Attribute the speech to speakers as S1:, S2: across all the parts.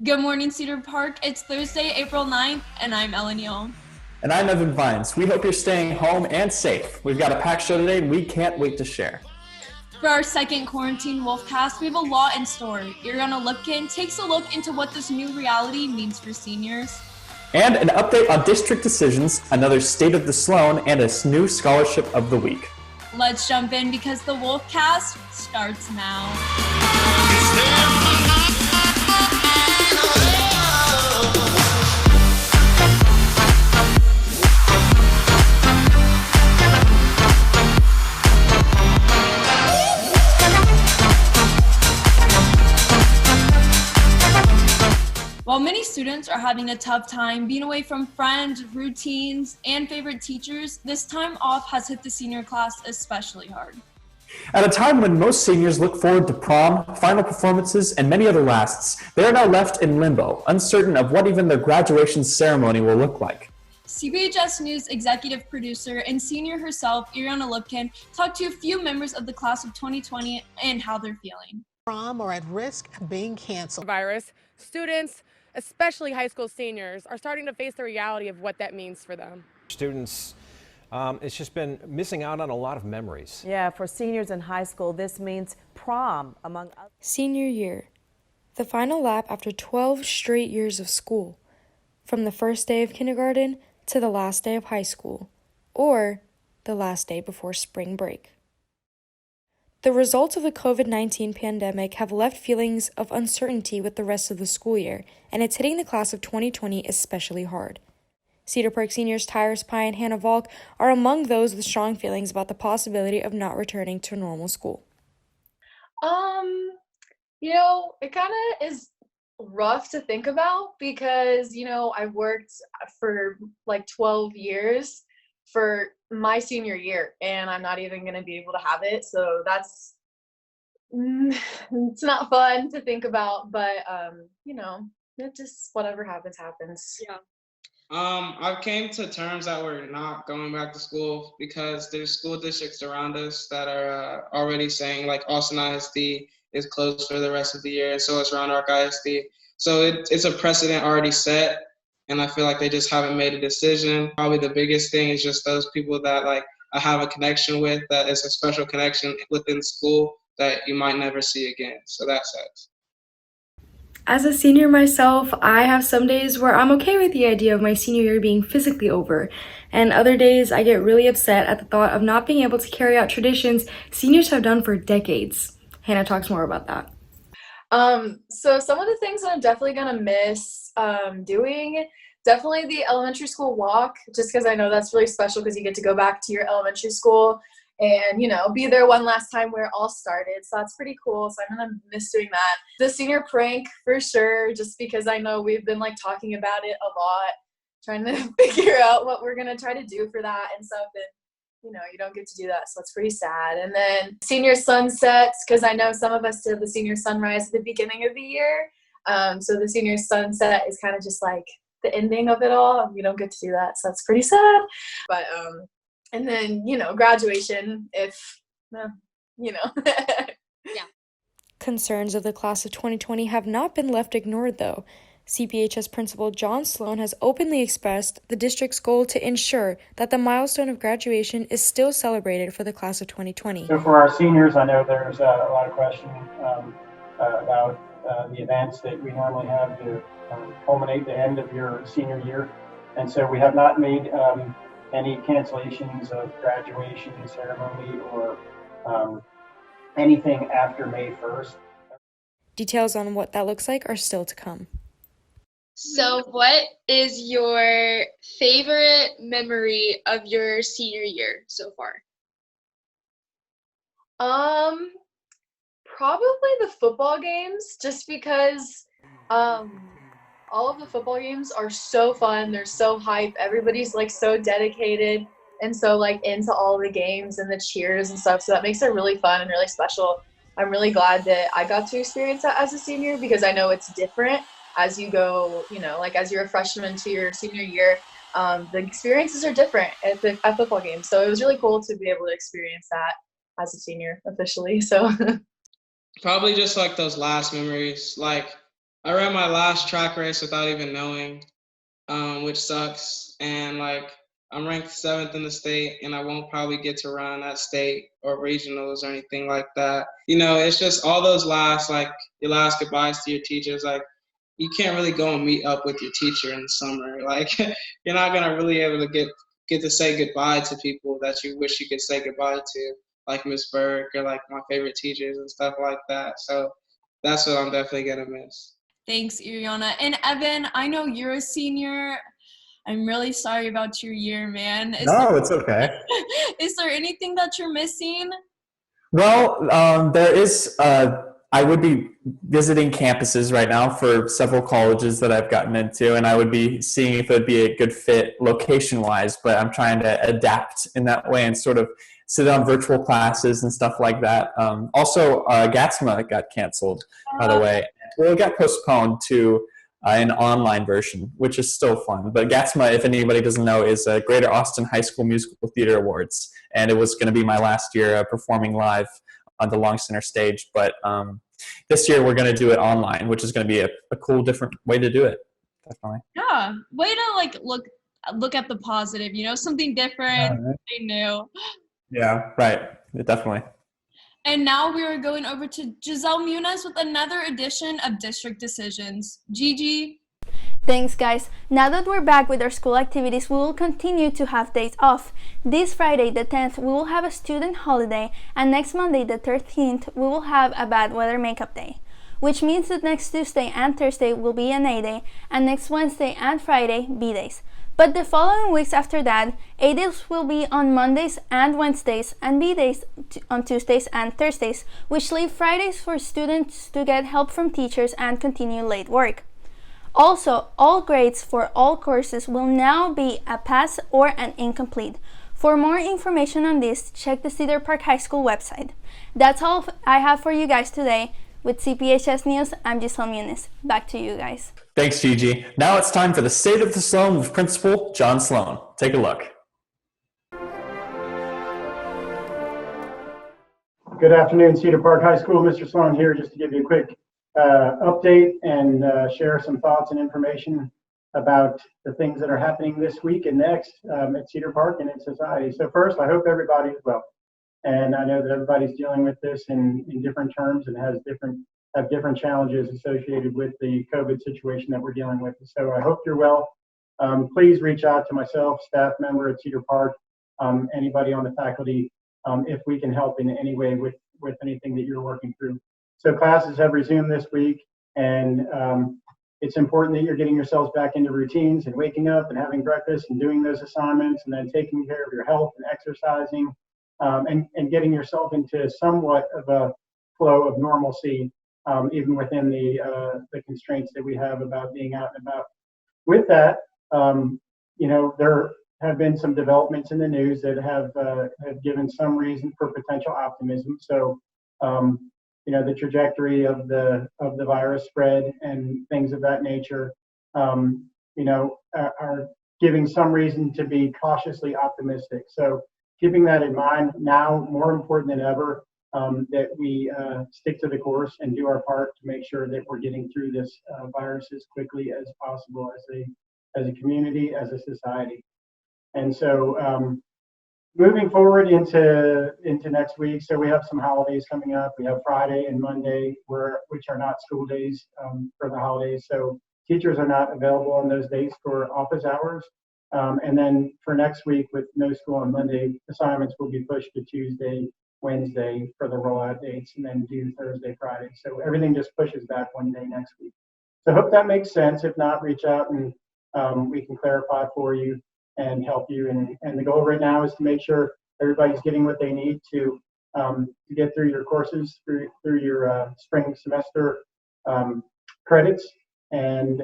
S1: Good morning, Cedar Park. It's Thursday, April 9th, and I'm Ellen Yule.
S2: And I'm Evan Vines. We hope you're staying home and safe. We've got a packed show today, and we can't wait to share.
S1: For our second quarantine Wolfcast, we have a lot in store. Ariana Lipkin takes a look into what this new reality means for seniors.
S2: And an update on district decisions, another state of the Sloane, and a new scholarship of the week.
S1: Let's jump in because the Wolfcast starts now. While many students are having a tough time being away from friends, routines, and favorite teachers, this time off has hit the senior class especially hard.
S2: At a time when most seniors look forward to prom, final performances, and many other lasts, they are now left in limbo, uncertain of what even their graduation ceremony will look like.
S1: CPHS News executive producer and senior herself, Ariana Lipkin, talked to a few members of the class of 2020 and how they're feeling.
S3: Prom are at risk of being canceled.
S4: Virus, students, especially high school seniors, are starting to face the reality of what that means for them.
S5: Students, it's just been missing out on a lot of memories.
S6: Yeah, for seniors in high school, this means prom, among others.
S7: Senior year, the final lap after 12 straight years of school, from the first day of kindergarten to the last day of high school, or the last day before spring break. The results of the COVID-19 pandemic have left feelings of uncertainty with the rest of the school year, and it's hitting the class of 2020 especially hard. Cedar Park seniors Tyrus Pye and Hannah Volk are among those with strong feelings about the possibility of not returning to normal school.
S8: It kind of is rough to think about because, I've worked for like 12 years for my senior year and I'm not even going to be able to have it. So it's not fun to think about, but, it just, whatever happens.
S1: Yeah.
S9: I've came to terms that we're not going back to school because there's school districts around us that are already saying like Austin ISD is closed for the rest of the year, and so is Round Rock ISD. So it's a precedent already set, and I feel like they just haven't made a decision. Probably the biggest thing is just those people that like I have a connection with, that is a special connection within school that you might never see again. So that sucks.
S7: As a senior myself, I have some days where I'm okay with the idea of my senior year being physically over, and other days I get really upset at the thought of not being able to carry out traditions seniors have done for decades. Hannah talks more about that.
S8: So some of the things that I'm definitely gonna miss doing, definitely the elementary school walk, just because I know that's really special because you get to go back to your elementary school and, be there one last time where it all started. So that's pretty cool. So I'm going to miss doing that. The senior prank for sure, just because I know we've been like talking about it a lot, trying to figure out what we're going to try to do for that and stuff. And, you don't get to do that. So it's pretty sad. And then senior sunsets, because I know some of us did the senior sunrise at the beginning of the year. So the senior sunset is kind of just like the ending of it all. We don't get to do that. So that's pretty sad. But, and then, graduation, yeah.
S7: Concerns of the class of 2020 have not been left ignored, though. CPHS Principal John Sloane has openly expressed the district's goal to ensure that the milestone of graduation is still celebrated for the class of 2020.
S10: So for our seniors, I know there's a lot of questions about the events that we normally have to culminate the end of your senior year. And so we have not made any cancellations of graduation ceremony or anything after May 1st.
S7: Details on what that looks like are still to come.
S11: So what is your favorite memory of your senior year so far?
S8: Probably the football games, just because all of the football games are so fun. They're so hype. Everybody's like so dedicated and so like into all the games and the cheers and stuff. So that makes it really fun and really special. I'm really glad that I got to experience that as a senior because I know it's different as you go, like as you're a freshman to your senior year. The experiences are different at football games. So it was really cool to be able to experience that as a senior officially. So
S9: Probably just like those last memories, like I ran my last track race without even knowing, which sucks. And like I'm ranked 7th in the state, and I won't probably get to run at state or regionals or anything like that. You know, it's just all those your last goodbyes to your teachers. Like you can't really go and meet up with your teacher in the summer. Like you're not gonna really able to get to say goodbye to people that you wish you could say goodbye to, like Miss Burke or like my favorite teachers and stuff like that. So that's what I'm definitely gonna miss.
S1: Thanks, Iriana. And Evan, I know you're a senior. I'm really sorry about your year, man.
S2: No, it's okay.
S1: Is there anything that you're missing?
S2: Well, there is. I would be visiting campuses right now for several colleges that I've gotten into, and I would be seeing if it would be a good fit location-wise. But I'm trying to adapt in that way and sort of sit on virtual classes and stuff like that. Also, GATSMA got canceled, by the way. Well, it got postponed to an online version, which is still fun. But GATSMA, if anybody doesn't know, is Greater Austin High School Musical Theater Awards, and it was going to be my last year performing live on the Long Center stage. But this year we're going to do it online, which is going to be a cool, different way to do it. Definitely.
S1: Yeah, way to like look at the positive. You know, something different, something new.
S2: Yeah, right. Definitely.
S1: And now we are going over to Giselle Muniz with another edition of District Decisions. Gigi.
S12: Thanks, guys. Now that we're back with our school activities, we will continue to have days off. This Friday, the 10th, we will have a student holiday, and next Monday, the 13th, we will have a bad weather makeup day, which means that next Tuesday and Thursday will be an A day, and next Wednesday and Friday, B days. But the following weeks after that, A days will be on Mondays and Wednesdays, and B days on Tuesdays and Thursdays, which leave Fridays for students to get help from teachers and continue late work. Also, all grades for all courses will now be a pass or an incomplete. For more information on this, check the Cedar Park High School website. That's all I have for you guys today. With CPHS News, I'm Giselle Muniz. Back to you guys.
S2: Thanks, Gigi. Now it's time for the State of the Sloane with Principal John Sloane. Take a look.
S10: Good afternoon, Cedar Park High School. Mr. Sloane here just to give you a quick update and share some thoughts and information about the things that are happening this week and next at Cedar Park and in society. So first, I hope everybody is well. And I know that everybody's dealing with this in different terms and have different challenges associated with the COVID situation that we're dealing with. So I hope you're well. Please reach out to myself, staff member at Cedar Park, anybody on the faculty, if we can help in any way with anything that you're working through. So classes have resumed this week, and it's important that you're getting yourselves back into routines and waking up and having breakfast and doing those assignments and then taking care of your health and exercising and getting yourself into somewhat of a flow of normalcy, even within the constraints that we have about being out and about. With that, there have been some developments in the news that have given some reason for potential optimism. So, the trajectory of the virus spread and things of that nature, are giving some reason to be cautiously optimistic. So, keeping that in mind now, more important than ever, that we stick to the course and do our part to make sure that we're getting through this virus as quickly as possible as a community, as a society. And so moving forward into next week, so we have some holidays coming up. We have Friday and Monday, which are not school days for the holidays. So teachers are not available on those days for office hours. And then for next week, with no school on Monday, assignments will be pushed to Tuesday, Wednesday for the rollout dates, and then due Thursday, Friday. So everything just pushes back one day next week. So I hope that makes sense. If not, reach out and we can clarify for you and help you. And the goal right now is to make sure everybody's getting what they need to get through your courses, through your spring semester credits, and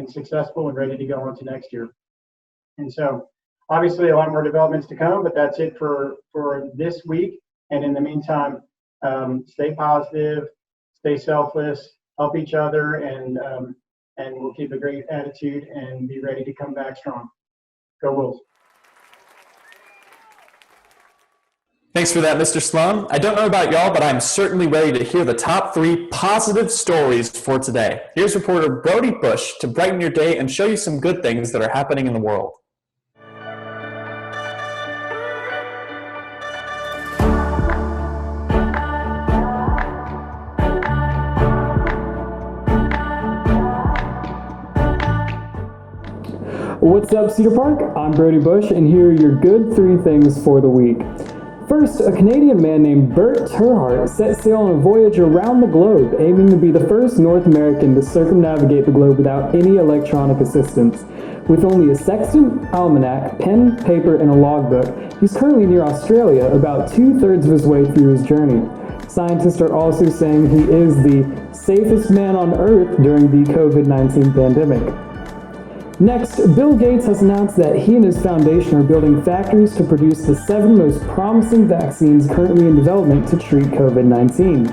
S10: successful and ready to go on to next year. And so obviously a lot more developments to come, but that's it for this week. And in the meantime, stay positive, stay selfless, help each other, and we'll keep a great attitude and be ready to come back strong. Go Wolves.
S2: Thanks for that, Mr. Sloane. I don't know about y'all, but I'm certainly ready to hear the top 3 positive stories for today. Here's reporter Brody Bush to brighten your day and show you some good things that are happening in the world.
S13: What's up, Cedar Park? I'm Brody Bush, and here are your good 3 things for the week. First, a Canadian man named Bert Terhart set sail on a voyage around the globe, aiming to be the first North American to circumnavigate the globe without any electronic assistance. With only a sextant, almanac, pen, paper, and a logbook, he's currently near Australia, about 2/3 of his way through his journey. Scientists are also saying he is the safest man on Earth during the COVID-19 pandemic. Next, Bill Gates has announced that he and his foundation are building factories to produce the 7 most promising vaccines currently in development to treat COVID-19.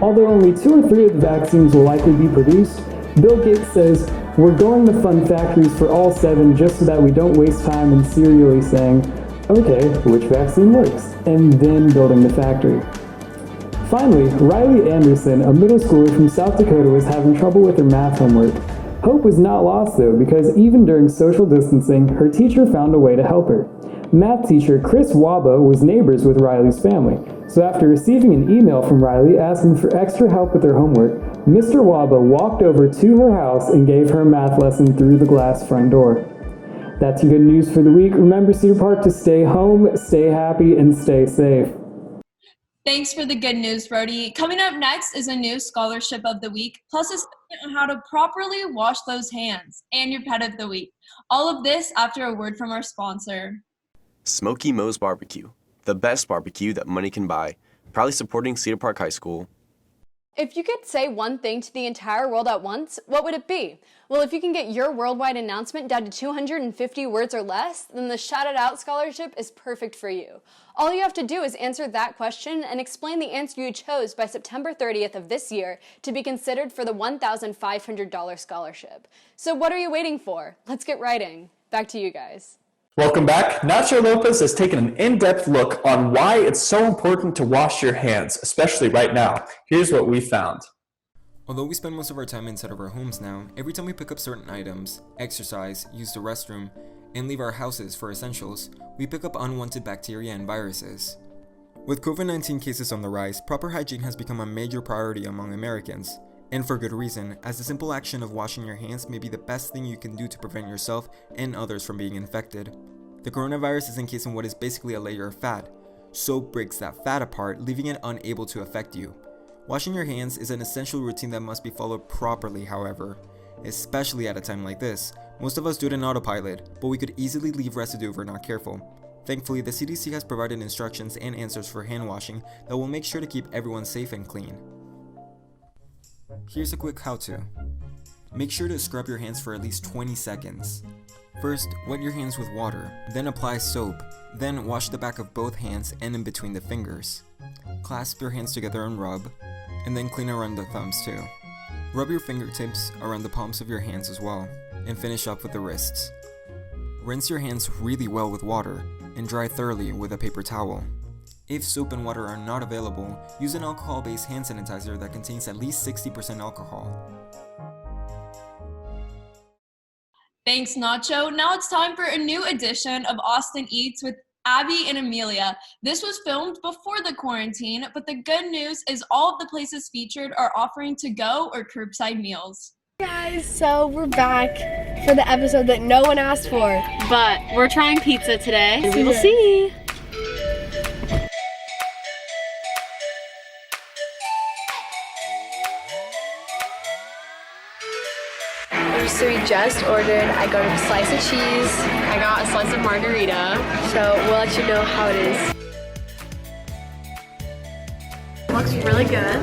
S13: Although only 2 or 3 of the vaccines will likely be produced, Bill Gates says, "We're going to fund factories for all 7 just so that we don't waste time in serially saying, okay, which vaccine works, and then building the factory." Finally, Riley Anderson, a middle schooler from South Dakota, was having trouble with her math homework. Hope was not lost though, because even during social distancing, her teacher found a way to help her. Math teacher Chris Waba was neighbors with Riley's family, so after receiving an email from Riley asking for extra help with her homework, Mr. Waba walked over to her house and gave her a math lesson through the glass front door. That's your good news for the week. Remember, Cedar Park, to stay home, stay happy, and stay safe.
S1: Thanks for the good news, Brody. Coming up next is a new scholarship of the week, plus a segment on how to properly wash those hands, and your pet of the week. All of this after a word from our sponsor.
S14: Smoky Moe's Barbecue, the best barbecue that money can buy. Proudly supporting Cedar Park High School.
S15: If you could say one thing to the entire world at once, what would it be? Well, if you can get your worldwide announcement down to 250 words or less, then the Shout It Out Scholarship is perfect for you. All you have to do is answer that question and explain the answer you chose by September 30th of this year to be considered for the $1,500 scholarship. So what are you waiting for? Let's get writing. Back to you guys.
S2: Welcome back. Nacho Lopez has taken an in-depth look on why it's so important to wash your hands, especially right now. Here's what we found.
S16: Although we spend most of our time inside of our homes now, every time we pick up certain items, exercise, use the restroom, and leave our houses for essentials, we pick up unwanted bacteria and viruses. With COVID-19 cases on the rise, proper hygiene has become a major priority among Americans. And for good reason, as the simple action of washing your hands may be the best thing you can do to prevent yourself and others from being infected. The coronavirus is encased in what is basically a layer of fat. Soap breaks that fat apart, leaving it unable to affect you. Washing your hands is an essential routine that must be followed properly, however. Especially at a time like this. Most of us do it in autopilot, but we could easily leave residue if we're not careful. Thankfully, the CDC has provided instructions and answers for hand washing that will make sure to keep everyone safe and clean. Here's a quick how-to. Make sure to scrub your hands for at least 20 seconds. First, wet your hands with water, then apply soap, then wash the back of both hands and in between the fingers. Clasp your hands together and rub, and then clean around the thumbs too. Rub your fingertips around the palms of your hands as well, and finish up with the wrists. Rinse your hands really well with water, and dry thoroughly with a paper towel. If soap and water are not available, use an alcohol-based hand sanitizer that contains at least 60% alcohol.
S1: Thanks, Nacho. Now it's time for a new edition of Austin Eats with Abby and Amelia. This was filmed before the quarantine, but the good news is all of the places featured are offering to-go or curbside meals.
S17: Guys, so we're back for the episode that no one asked for.
S18: But we're trying pizza today. We will see.
S17: So we just ordered, I got a slice of cheese.
S18: I got a slice of margarita.
S17: So we'll let you know how it is.
S18: Looks really good.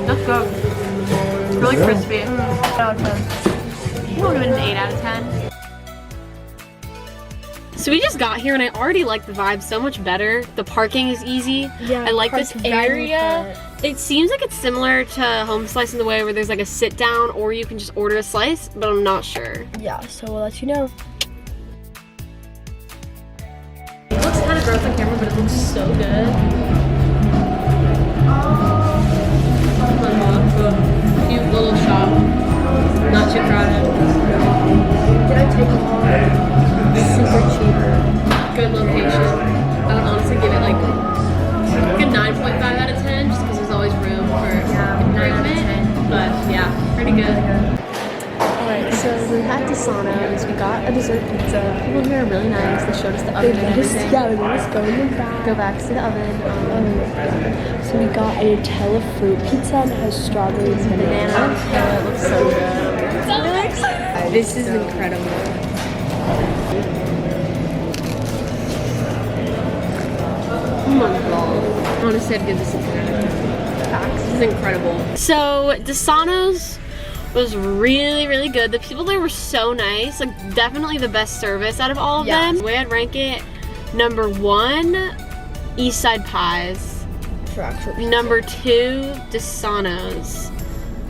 S18: That's good. It's really crispy. 8 out of 10. You would have been an 8 out of 10. So we just got here and I already like the vibe so much better. The parking is easy.
S17: Yeah,
S18: I like this area. It seems like it's similar to Home Slice in the way where there's like a sit down or you can just order a slice, but I'm not sure.
S17: Yeah, so we'll let you know.
S18: camera, but it looks so good. Cute little shop. Not too crowded. Did I take a long? Super cheap. Good location. I would honestly give it like a 9.5 out of 10 just because there's always room for improvement. But yeah, pretty good. Alright, so we had Desano's, we got a dessert pizza. People here are really nice. They showed us the oven and everything.
S17: Yeah, they let us go in the back.
S18: Go back to the oven.
S17: So we got a Nutella fruit pizza and it has strawberries and
S18: Banana. Yeah, it looks so good.
S17: I'm really excited.
S18: This is incredible. Oh my god. I want to say I'd give this a 10 out of 10. This is incredible. So, Desano's was really, really good. The people there were so nice. Like, definitely the best service out of all of them. The way I'd rank it, number 1, East Side Pies.
S17: For actual pizza.
S18: Number 2, Desano's.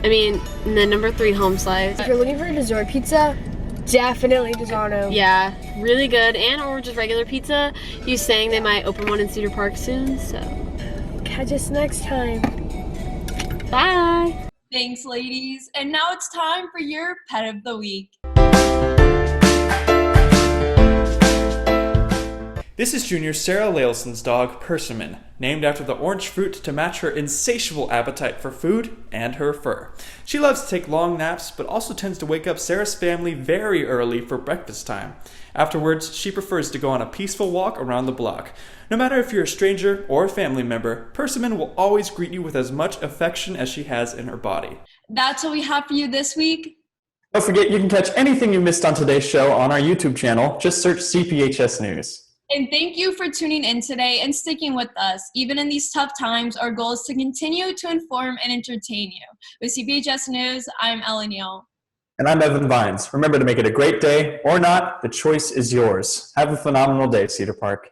S18: I mean, and then number 3, Home Slice.
S17: If you're looking for a dessert pizza, definitely Desano.
S18: Yeah, really good. And or just regular pizza. He's saying they might open one in Cedar Park soon, so.
S17: Catch us next time.
S18: Bye.
S1: Thanks, ladies. And now it's time for your pet of the week.
S2: This is Junior Sarah Lailson's dog, Persimmon, named after the orange fruit to match her insatiable appetite for food and her fur. She loves to take long naps, but also tends to wake up Sarah's family very early for breakfast time. Afterwards, she prefers to go on a peaceful walk around the block. No matter if you're a stranger or a family member, Persimmon will always greet you with as much affection as she has in her body.
S1: That's what we have for you this week.
S2: Don't forget, you can catch anything you missed on today's show on our YouTube channel. Just search CPHS News.
S1: And thank you for tuning in today and sticking with us. Even in these tough times, our goal is to continue to inform and entertain you. With CPHS News, I'm Ellen Neal.
S2: And I'm Evan Vines. Remember to make it a great day or not, the choice is yours. Have a phenomenal day, Cedar Park.